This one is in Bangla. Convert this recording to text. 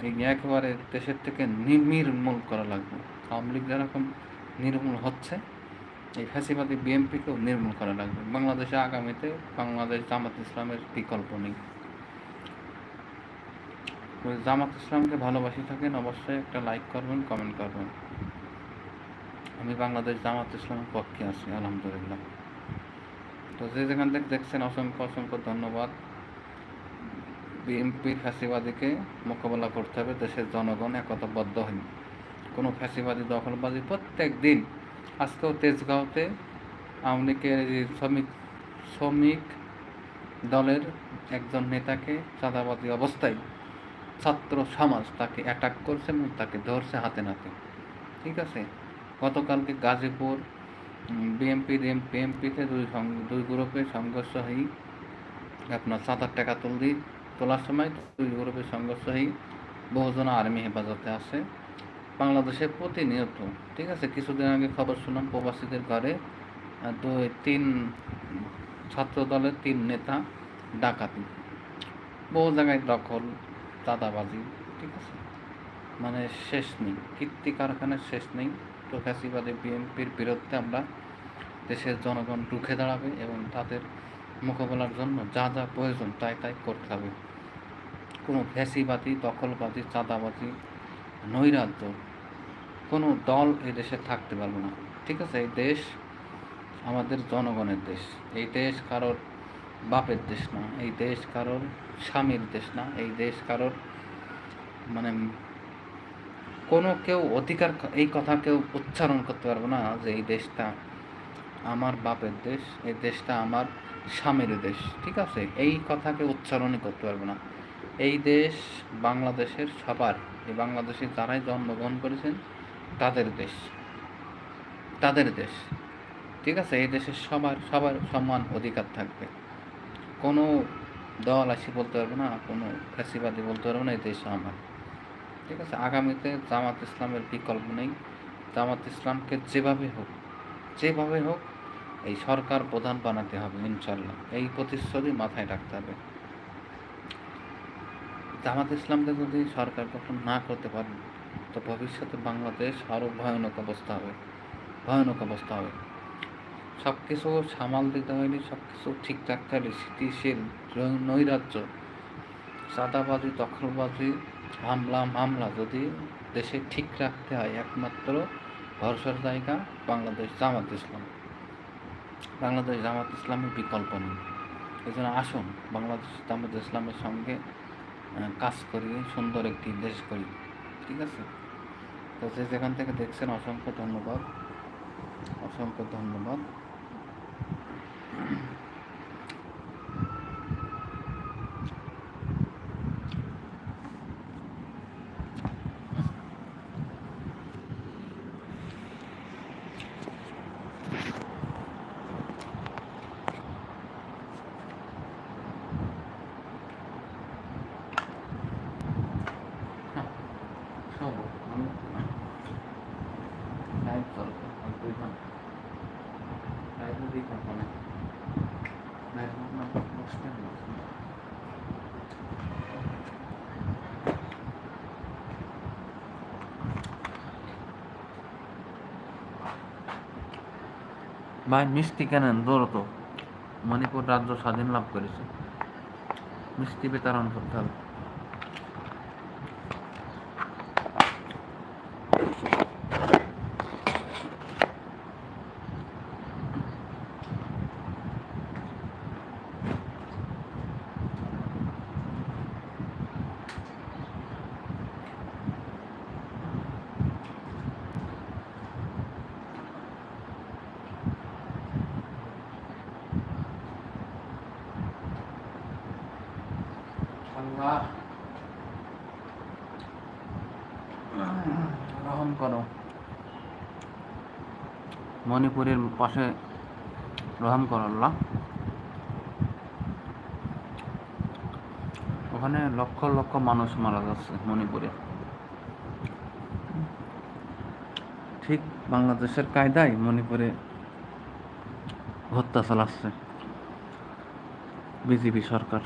এই একেবারে দেশের থেকে নির্মূল করা লাগবে। আওয়ামী লীগ যেরকম নির্মূল হচ্ছে, এই ফ্যাসিবাদী বিএনপিকেও নির্মূল করা লাগবে। বাংলাদেশে আগামীতে বাংলাদেশ জামাত ইসলামের বিকল্প নেই। জামাত ইসলামকে ভালোবাসি থাকেন অবশ্যই একটা লাইক করবেন, কমেন্ট করবেন। আমি বাংলাদেশ জামাত ইসলামের পক্ষে আছি, আলহামদুলিল্লাহ। তো যে যেখান থেকে দেখছেন অসংখ্য অসংখ্য ধন্যবাদ। বিএনপি ফ্যাসিবাদীকে মোকাবেলা করতে হবে, দেশের জনগণ একতাবদ্ধ হয়নি। কোনো ফ্যাসিবাদী দখলবাজি প্রত্যেক দিন, আজকেও তেজগাঁওতে আওয়ামী লীগের শ্রমিক দলের একজন নেতাকে চাঁদাবাজি অবস্থায় ছাত্র সমাজ তাকে অ্যাটাক করছে এবং তাকে ধরছে হাতে নাতে। ঠিক আছে, গতকালকে গাজীপুর বিএমপিতে দুই গ্রুপে সংঘর্ষ হয়ে আপনার 7 টাকা তোলার সময় দুই গ্রুপের সংঘর্ষ হয়ে বহুজন আর্মি হেফাজতে আসে বাংলাদেশে প্রতিনিয়ত। ঠিক আছে, কিছুদিন আগে খবর শুনলাম প্রবাসীদের ঘরে 3 ছাত্র দলের 3 নেতা ডাকাতি, বহু জায়গায় দখল, চাঁদাবাজি। ঠিক আছে, মানে শেষ নেই, কীর্তি কারখানার শেষ নেই। তো ফ্যাসিবাদী বিএনপির বিরুদ্ধে আমরা দেশের জনগণ রুখে দাঁড়াবে এবং তাদের মোকাবেলার জন্য যা যা প্রয়োজন তাই করতে হবে। কোনো ফ্যাসিবাদী, দখলবাজি, চাঁদাবাজি, নৈরাজ্য কোনো দল এই দেশে থাকতে পারবে না। ঠিক আছে, এই দেশ আমাদের জনগণের দেশ। এই দেশ কারোর বাপের দেশ না, এই দেশ কারোর স্বামীর দেশ না, এই দেশ কারোর মানে কোনো কেউ অধিকার এই কথা কেউ উচ্চারণ করতে পারবে না যে এই দেশটা আমার বাপের দেশ, এই দেশটা আমার স্বামীর দেশ। ঠিক আছে, এই কথাকে উচ্চারণই করতে পারবে না। এই দেশ বাংলাদেশের সবার, এই বাংলাদেশে যারাই জন্মগ্রহণ করেছেন তাদের দেশ, তাদের দেশ। ঠিক আছে, এই দেশের সবার সমান অধিকার থাকবে। কোনো দল আসি বলতে পারবে না, কোনো ফ্যাসিবাদী বলতে পারবে না এই দেশ আমার। ঠিক আছে, আগামীতে জামাত ইসলামের বিকল্প নেই। জামাত ইসলামকে যেভাবে হোক এই সরকার প্রধান বানাতে হবে ইনশাল্লাহ। এই প্রতিশ্রুতি মাথায় রাখতে হবে। জামাত ইসলামকে যদি সরকার গঠন না করতে পারে তো ভবিষ্যতে বাংলাদেশ আরও ভয়ানক অবস্থা হবে। সব কিছু সামাল দিতে হয়নি, সব কিছু ঠিক রাখতে হলে স্থিতিশীল নৈরাজ্য, চাঁদাবাজি, দখলবাজি, মামলা যদি দেশে ঠিক রাখতে হয়, একমাত্র ভরসার জায়গা বাংলাদেশ জামাত ইসলামের বিকল্প নেই। এই জন্য আসুন বাংলাদেশ জামাত ইসলামের সঙ্গে কাজ করি, সুন্দর একটি দেশ করি। ঠিক আছে, তো যে যেখান থেকে দেখছেন অসংখ্য ধন্যবাদ। ভাই মিষ্টি কেনেন দ্রুত, মণিপুর রাজ্য স্বাধীন লাভ করেছে, মিষ্টি বিতরণ করতে হবে। রহম করো, মণিপুরের পাশে রহম করো আল্লাহ। ওখানে লক্ষ লক্ষ মানুষ মারা যাচ্ছে মণিপুরে, ঠিক বাংলাদেশের কায়দায় মণিপুরে হত্যা চালাচ্ছে বিজেপি সরকার।